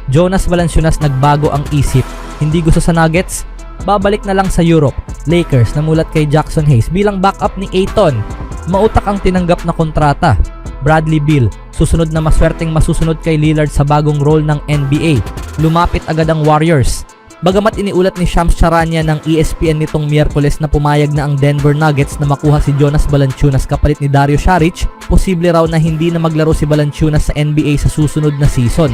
Jonas Valanciunas nagbago ang isip. Hindi gusto sa Nuggets? Babalik na lang sa Europe. Lakers namulat kay Jackson Hayes bilang backup ni Ayton. Mautak ang tinanggap na kontrata. Bradley Beal, susunod na maswerteng masusunod kay Lillard sa bagong role ng NBA. Lumapit agad ang Warriors. Bagamat iniulat ni Shams Charania ng ESPN nitong Miyerkules na pumayag na ang Denver Nuggets na makuha si Jonas Valanciunas kapalit ni Dario Saric, posible raw na hindi na maglaro si Valanciunas sa NBA sa susunod na season.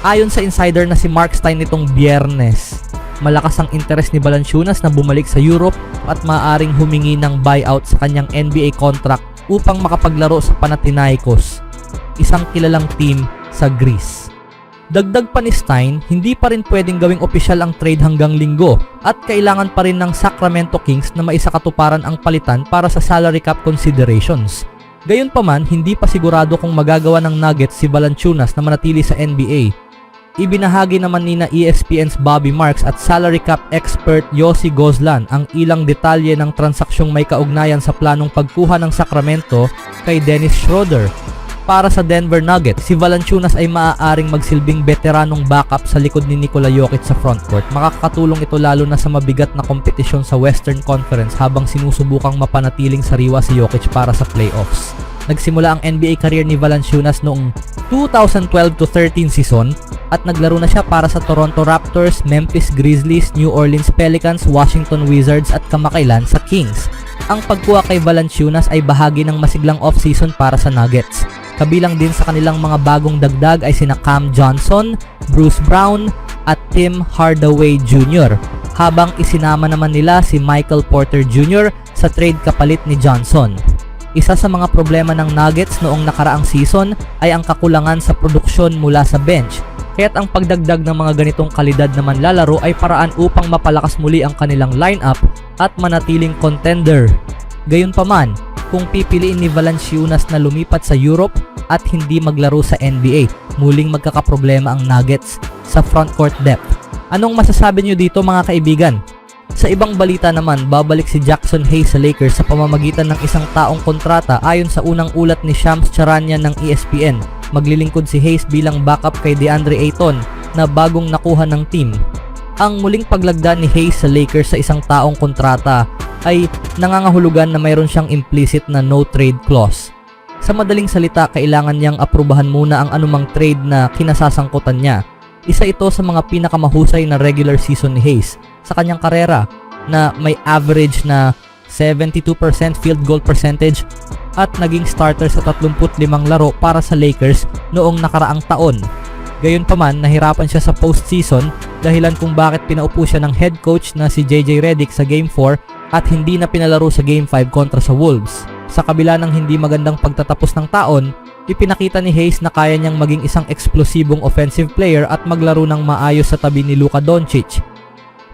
Ayon sa insider na si Mark Stein nitong Biyernes, malakas ang interes ni Valanciunas na bumalik sa Europe at maaaring humingi ng buyout sa kanyang NBA contract upang makapaglaro sa Panathinaikos, isang kilalang team sa Greece. Dagdag pa ni Stein, hindi pa rin pwedeng gawing opisyal ang trade hanggang Linggo at kailangan pa rin ng Sacramento Kings na maisakatuparan ang palitan para sa salary cap considerations. Gayunpaman, hindi pa sigurado kung magagawa ng Nuggets si Valanciunas na manatili sa NBA. Ibinahagi naman ni ESPN's Bobby Marks at salary cap expert Yossi Gozlan ang ilang detalye ng transaksyong may kaugnayan sa planong pagkuha ng Sacramento kay Dennis Schroeder. Para sa Denver Nuggets, si Valanciunas ay maaaring magsilbing veteranong backup sa likod ni Nikola Jokic sa frontcourt. Makakatulong ito lalo na sa mabigat na kompetisyon sa Western Conference habang sinusubukang mapanatiling sariwa si Jokic para sa playoffs. Nagsimula ang NBA career ni Valanciunas noong 2012-13 season at naglaro na siya para sa Toronto Raptors, Memphis Grizzlies, New Orleans Pelicans, Washington Wizards at kamakailan sa Kings. Ang pagkuha kay Valanciunas ay bahagi ng masiglang off-season para sa Nuggets. Kabilang din sa kanilang mga bagong dagdag ay sina Cam Johnson, Bruce Brown at Tim Hardaway Jr. habang isinama naman nila si Michael Porter Jr. sa trade kapalit ni Johnson. Isa sa mga problema ng Nuggets noong nakaraang season ay ang kakulangan sa produksyon mula sa bench, kaya't ang pagdagdag ng mga ganitong kalidad na manlalaro ay paraan upang mapalakas muli ang kanilang lineup at manatiling contender. Gayunpaman, kung pipiliin ni Valanciunas na lumipat sa Europe at hindi maglaro sa NBA, muling magkakaproblema ang Nuggets sa frontcourt depth. Anong masasabi nyo dito mga kaibigan? Sa ibang balita naman, babalik si Jackson Hayes sa Lakers sa pamamagitan ng isang taong kontrata ayon sa unang ulat ni Shams Charania ng ESPN. Maglilingkod si Hayes bilang backup kay DeAndre Ayton na bagong nakuha ng team. Ang muling paglagda ni Hayes sa Lakers sa isang taong kontrata ay nangangahulugan na mayroon siyang implicit na no trade clause. Sa madaling salita, kailangan niyang aprubahan muna ang anumang trade na kinasasangkutan niya. Isa ito sa mga pinakamahusay na regular season ni Hayes sa kanyang karera na may average na 72% field goal percentage at naging starter sa 35 laro para sa Lakers noong nakaraang taon. Gayunpaman, nahirapan siya sa postseason dahilan kung bakit pinaupo siya ng head coach na si JJ Redick sa Game 4 at hindi na pinalaro sa Game 5 kontra sa Wolves. Sa kabila ng hindi magandang pagtatapos ng taon, ipinakita ni Hayes na kaya niyang maging isang eksplosibong offensive player at maglaro ng maayos sa tabi ni Luka Doncic.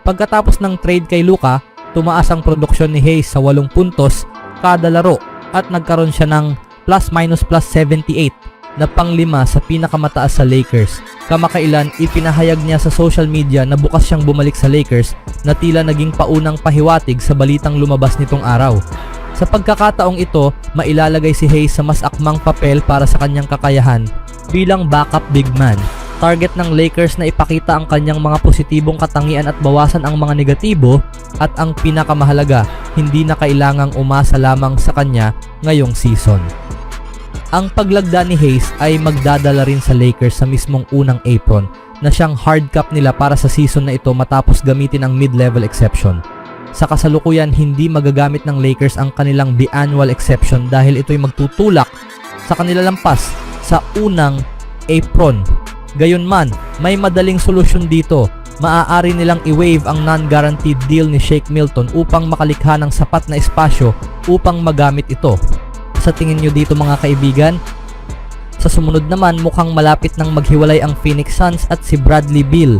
Pagkatapos ng trade kay Luka, tumaas ang produksyon ni Hayes sa 8 puntos kada laro at nagkaroon siya ng +-+78 na pang-5 sa pinakamataas sa Lakers. Kamakailan, ipinahayag niya sa social media na bukas siyang bumalik sa Lakers na tila naging paunang pahiwatig sa balitang lumabas nitong araw. Sa pagkakataong ito, mailalagay si Hayes sa mas akmang papel para sa kanyang kakayahan bilang backup big man. Target ng Lakers na ipakita ang kanyang mga positibong katangian at bawasan ang mga negatibo at ang pinakamahalaga, hindi na kailangang umasa lamang sa kanya ngayong season. Ang paglagda ni Hayes ay magdadala rin sa Lakers sa mismong unang apron na siyang hard cap nila para sa season na ito matapos gamitin ang mid-level exception. Sa kasalukuyan, hindi magagamit ng Lakers ang kanilang biannual exception dahil ito'y magtutulak sa kanila lampas sa unang apron. Gayunman, may madaling solusyon dito. Maaari nilang i-waive ang non-guaranteed deal ni Shake Milton upang makalikha ng sapat na espasyo upang magamit ito. Sa tingin nyo dito mga kaibigan? Sa sumunod naman, mukhang malapit nang maghiwalay ang Phoenix Suns at si Bradley Beal.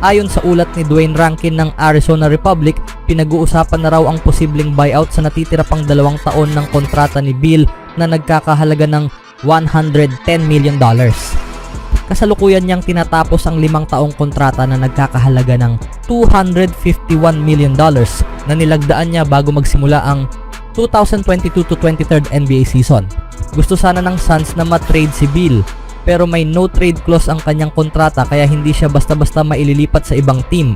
Ayon sa ulat ni Dwayne Rankin ng Arizona Republic, pinag-uusapan na raw ang posibleng buyout sa natitira pang 2 taon ng kontrata ni Beal na nagkakahalaga ng $110 million. Kasalukuyan niyang tinatapos ang 5 taong kontrata na nagkakahalaga ng $251 million na nilagdaan niya bago magsimula ang 2022-23 NBA season. Gusto sana ng Suns na ma-trade si Beal, pero may no trade clause ang kanyang kontrata kaya hindi siya basta-basta maililipat sa ibang team.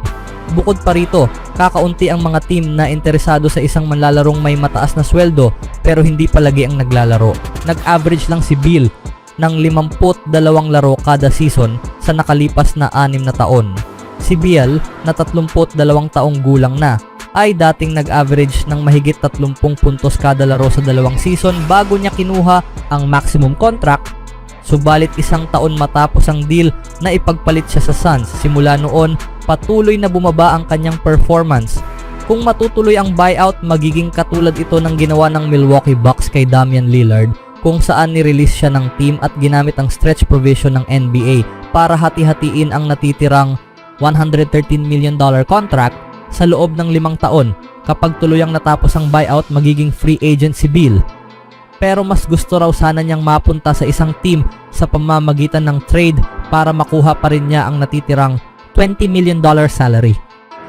Bukod pa rito, kakaunti ang mga team na interesado sa isang manlalarong may mataas na sweldo pero hindi palagi ang naglalaro. Nag-average lang si Beal ng 52 laro kada season sa nakalipas na 6 na taon. Si Beal, na 32 taong gulang na, ay dating nag-average ng mahigit 30 puntos kada laro sa 2 season bago niya kinuha ang maximum contract. Subalit isang taon matapos ang deal na ipagpalit siya sa Suns, simula noon patuloy na bumaba ang kanyang performance. Kung matutuloy ang buyout, magiging katulad ito ng ginawa ng Milwaukee Bucks kay Damian Lillard, kung saan nirelease siya ng team at ginamit ang stretch provision ng NBA para hati-hatiin ang natitirang $113 million contract sa loob ng 5 taon. Kapag tuluyang natapos ang buyout, magiging free agent si Beal. Pero mas gusto raw sana niyang mapunta sa isang team sa pamamagitan ng trade para makuha pa rin niya ang natitirang $20 million salary.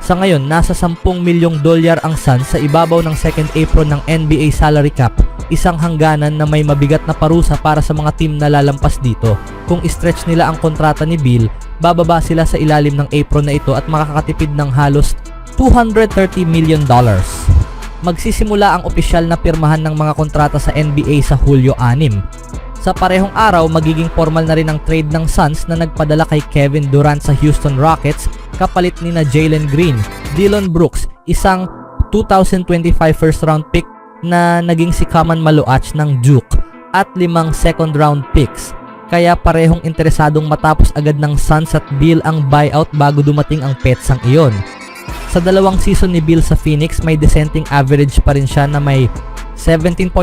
Sa ngayon, nasa $10 milyong ang Suns sa ibabaw ng second apron ng NBA salary cap, isang hangganan na may mabigat na parusa para sa mga team na lalampas dito. Kung i-stretch nila ang kontrata ni Beal, bababa sila sa ilalim ng apron na ito at makakatipid ng halos $230 million. Magsisimula ang opisyal na pirmahan ng mga kontrata sa NBA sa Hulyo 6. Sa parehong araw, magiging formal na rin ang trade ng Suns na nagpadala kay Kevin Durant sa Houston Rockets kapalit ni na Jalen Green, Dillon Brooks, isang 2025 first round pick na naging si Kaman Maluach ng Duke, at 5 second round picks. Kaya parehong interesadong matapos agad ng Suns at Beal ang buyout bago dumating ang petsang iyon. Sa 2 season ni Beal sa Phoenix, may dissenting average pa rin siya na may 17.6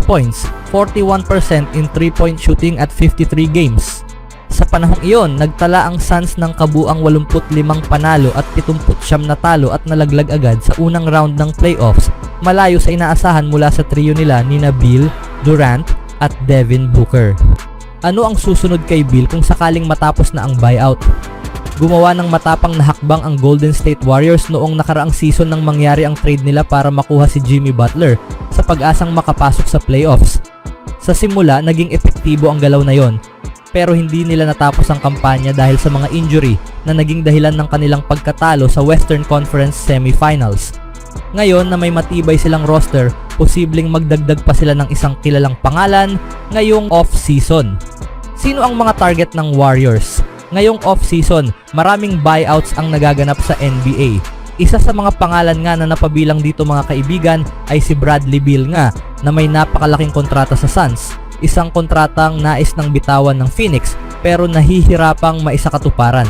points, 41% in 3-point shooting at 53 games. Sa panahong iyon, nagtala ang Suns ng kabuang 85 panalo at 79 na talo at nalaglag agad sa unang round ng playoffs, malayo sa inaasahan mula sa trio nila ni Beal, Durant at Devin Booker. Ano ang susunod kay Beal kung sakaling matapos na ang buyout? Gumawa ng matapang na hakbang ang Golden State Warriors noong nakaraang season nang mangyari ang trade nila para makuha si Jimmy Butler sa pag-asang makapasok sa playoffs. Sa simula, naging epektibo ang galaw na yon, pero hindi nila natapos ang kampanya dahil sa mga injury na naging dahilan ng kanilang pagkatalo sa Western Conference Semifinals. Ngayon na may matibay silang roster, posibleng magdagdag pa sila ng isang kilalang pangalan ngayong off-season. Sino ang mga target ng Warriors? Ngayong off-season, maraming buyouts ang nagaganap sa NBA. Isa sa mga pangalan nga na napabilang dito mga kaibigan ay si Bradley Beal nga, na may napakalaking kontrata sa Suns. Isang kontratang nais ng bitawan ng Phoenix pero nahihirapang maisakatuparan.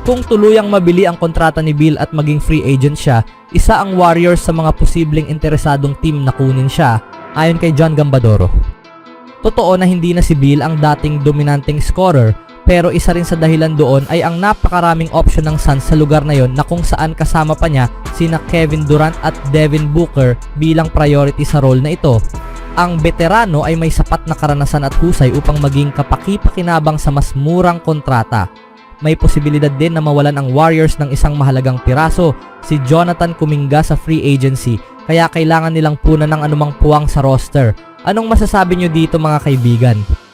Kung tuluyang mabili ang kontrata ni Beal at maging free agent siya, isa ang Warriors sa mga posibleng interesadong team na kunin siya, ayon kay John Gambadoro. Totoo na hindi na si Beal ang dating dominanteng scorer, pero isa rin sa dahilan doon ay ang napakaraming option ng Suns sa lugar na yon, na kung saan kasama pa niya sina Kevin Durant at Devin Booker bilang priority sa role na ito. Ang veterano ay may sapat na karanasan at husay upang maging kapaki-pakinabang sa mas murang kontrata. May posibilidad din na mawalan ang Warriors ng isang mahalagang piraso, si Jonathan Kuminga sa free agency, kaya kailangan nilang punan ng anumang puwang sa roster. Anong masasabi nyo dito mga kaibigan?